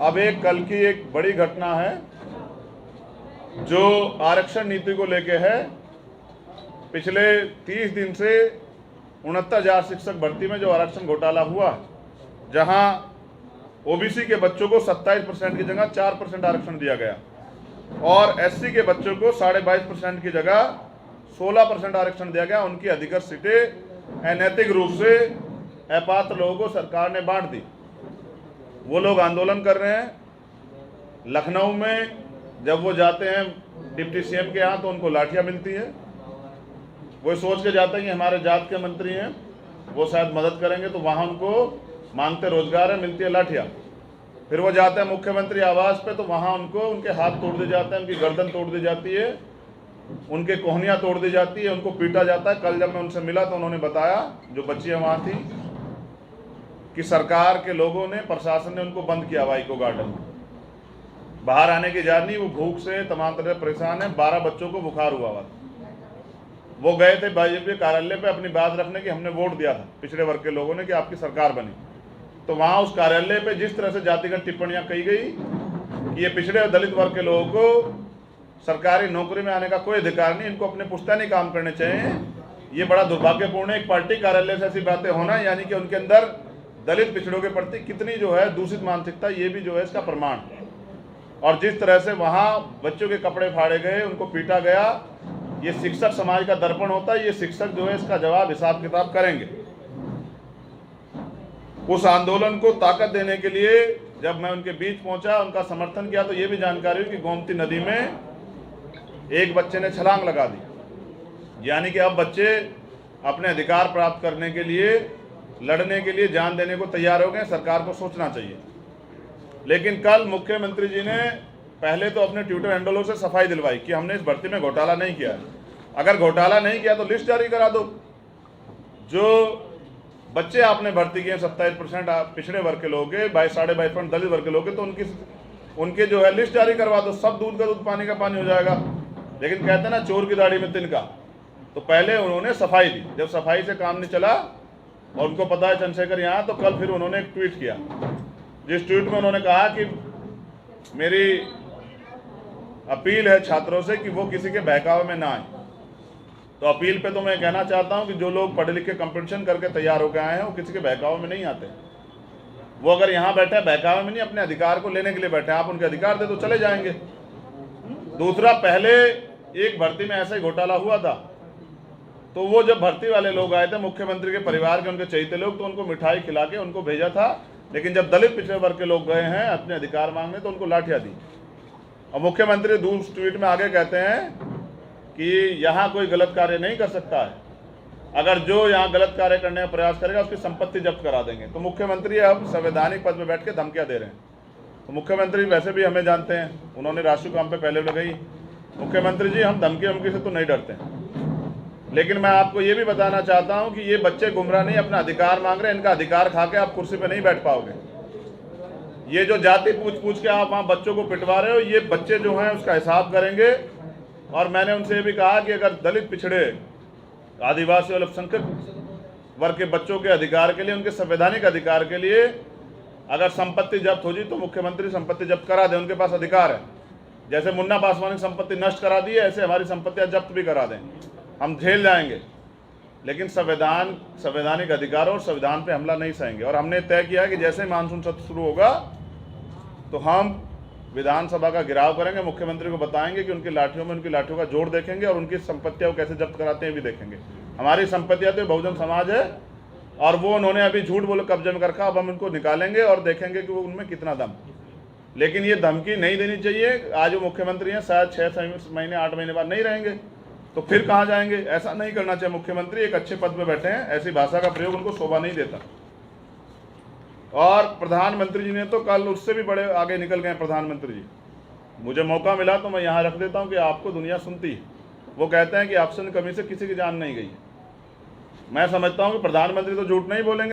अब एक कल की एक बड़ी घटना है जो आरक्षण नीति को लेके है। पिछले 30 दिन से 69,000 शिक्षक भर्ती में जो आरक्षण घोटाला हुआ, जहां ओबीसी के बच्चों को 27% की जगह 4% आरक्षण दिया गया और एससी के बच्चों को 22.5% की जगह 16% आरक्षण दिया गया। उनकी अधिकतर सीटें अनैतिक रूप से अपात्र लोगों को सरकार ने बांट दी। वो लोग आंदोलन कर रहे हैं। लखनऊ में जब वो जाते हैं डिप्टी सीएम के यहाँ तो उनको लाठियाँ मिलती है। वो सोच के जाते हैं कि हमारे जात के मंत्री हैं, वो शायद मदद करेंगे, तो वहाँ उनको मांगते रोजगार है, मिलती है लाठियाँ। फिर वो जाते हैं मुख्यमंत्री आवास पे तो वहाँ उनको उनके हाथ तोड़ दिए जाते हैं, उनकी गर्दन तोड़ दी जाती है, उनके कोहनियाँ तोड़ दी जाती है, उनको पीटा जाता है। कल जब मैं उनसे मिला तो उन्होंने बताया, जो बच्चियाँ वहाँ थी, कि सरकार के लोगों ने, प्रशासन ने उनको बंद किया वाइको गार्डन में, बाहर आने की इजाज़त नहीं। वो भूख से तमाम तरह परेशान है। 12 बच्चों को बुखार हुआ था। वो गए थे बीजेपी कार्यालय पे अपनी बात रखने की, हमने वोट दिया था पिछड़े वर्ग के लोगों ने कि आपकी सरकार बनी। तो वहाँ उस कार्यालय पे जिस तरह से जातिगत टिप्पणियाँ कही गई कि ये पिछड़े और दलित वर्ग के लोगों को सरकारी नौकरी में आने का कोई अधिकार नहीं, इनको अपने पुश्तैनी काम करने चाहिए, ये बड़ा दुर्भाग्यपूर्ण है। एक पार्टी कार्यालय से ऐसी बातें होना, यानी कि उनके अंदर दलित पिछड़ों के प्रति कितनी जो है दूषित मानसिकता, ये भी जो है इसका प्रमाण। और जिस तरह से वहाँ बच्चों के कपड़े फाड़े गए, उनको पीटा गया, ये शिक्षक समाज का दर्पण होता है। ये शिक्षक जो है इसका जवाब हिसाब किताब करेंगे। उस आंदोलन को ताकत देने के लिए जब मैं उनके बीच पहुंचा, उनका समर्थन किया, तो ये भी जानकारी हुई कि गोमती नदी में एक बच्चे ने छलांग लगा दी। यानी कि अब बच्चे अपने अधिकार प्राप्त करने के लिए, लड़ने के लिए जान देने को तैयार हो गए। सरकार को सोचना चाहिए। लेकिन कल मुख्यमंत्री जी ने पहले तो अपने ट्विटर हैंडलों से सफाई दिलवाई कि हमने इस भर्ती में घोटाला नहीं किया है। अगर घोटाला नहीं किया तो लिस्ट जारी करा दो। जो बच्चे आपने भर्ती किए 27% पिछड़े वर्ग के लोग के, 22.5% दलित वर्ग के लोग के, तो उनके जो है लिस्ट जारी करवा दो। सब दूध का दूध, पानी का पानी हो जाएगा। लेकिन कहते हैं ना, चोर की दाढ़ी में तिनका। तो पहले उन्होंने सफाई दी। जब सफाई से काम नहीं चला और उनको पता है चंद्रशेखर यहाँ, तो कल फिर उन्होंने एक ट्वीट किया, जिस ट्वीट में उन्होंने कहा कि मेरी अपील है छात्रों से कि वो किसी के बहकावे में ना आए। तो अपील पे तो मैं कहना चाहता हूं कि जो लोग पढ़े लिखे कंपटीशन करके तैयार होकर आए हैं, वो किसी के बहकावे में नहीं आते। वो अगर यहाँ बैठे हैं बहकावे में नहीं, अपने अधिकार को लेने के लिए बैठे हैं। आप उनके अधिकार दे तो चले जाएंगे। दूसरा, पहले एक भर्ती में ऐसा ही घोटाला हुआ था, तो वो जब भर्ती वाले लोग आए थे, मुख्यमंत्री के परिवार के, उनके चहेते लोग, तो उनको मिठाई खिला के उनको भेजा था। लेकिन जब दलित पिछड़े वर्ग के लोग गए हैं अपने अधिकार मांगने, तो उनको लाठियां दी। और मुख्यमंत्री दूसरे ट्वीट में आगे कहते हैं कि यहाँ कोई गलत कार्य नहीं कर सकता है, अगर जो यहाँ गलत कार्य करने का प्रयास करेगा उसकी संपत्ति जब्त करा देंगे। तो मुख्यमंत्री अब संवैधानिक पद में बैठ के धमकियाँ दे रहे हैं। तो मुख्यमंत्री वैसे भी हमें जानते हैं, उन्होंने राष्ट्रीय काम पे पहले लगाई। मुख्यमंत्री जी, हम धमकी से तो नहीं डरते हैं। लेकिन मैं आपको ये भी बताना चाहता हूँ कि ये बच्चे गुमराह नहीं, अपना अधिकार मांग रहे हैं। इनका अधिकार खा के आप कुर्सी पर नहीं बैठ पाओगे। ये जो जाति पूछ के आप वहाँ बच्चों को पिटवा रहे हो, ये बच्चे जो हैं उसका हिसाब करेंगे। और मैंने उनसे ये भी कहा कि अगर दलित पिछड़े, आदिवासी और अल्पसंख्यक वर्ग के बच्चों के अधिकार के लिए, उनके संवैधानिक अधिकार के लिए अगर संपत्ति जब्त हो जी, तो मुख्यमंत्री संपत्ति जब्त करा दे। उनके पास अधिकार है। जैसे मुन्ना पासवान की संपत्ति नष्ट करा दी है, ऐसे हमारी संपत्तियाँ जब्त भी करा दें, हम झेल जाएंगे। लेकिन संवैधानिक अधिकारों और संविधान पे हमला नहीं सहेंगे। और हमने तय किया है कि जैसे मानसून सत्र शुरू होगा तो हम विधानसभा का घेराव करेंगे, मुख्यमंत्री को बताएंगे कि उनकी लाठियों में उनकी लाठियों का जोड़ देखेंगे और उनकी संपत्तियां कैसे जब्त कराते हैं भी देखेंगे। हमारी संपत्तियां तो बहुजन समाज है और वो उन्होंने अभी झूठ बोले कब्जे में रखा। अब हम उनको निकालेंगे और देखेंगे कि वो उनमें कितना दम। लेकिन ये धमकी नहीं देनी चाहिए। आज वो मुख्यमंत्री हैं, शायद 6 महीने 8 महीने बाद नहीं रहेंगे, तो फिर कहाँ जाएंगे? ऐसा नहीं करना चाहिए। मुख्यमंत्री एक अच्छे पद पे बैठे हैं, ऐसी भाषा का प्रयोग उनको शोभा नहीं देता। और प्रधानमंत्री जी ने तो कल उससे भी बड़े आगे निकल गए। प्रधानमंत्री जी, मुझे मौका मिला तो मैं यहाँ रख देता हूँ कि आपको दुनिया सुनती है। वो कहते हैं कि ऑक्सीजन कमी से किसी की जान नहीं गई। मैं समझता हूँ कि प्रधानमंत्री तो झूठ नहीं बोलेंगे।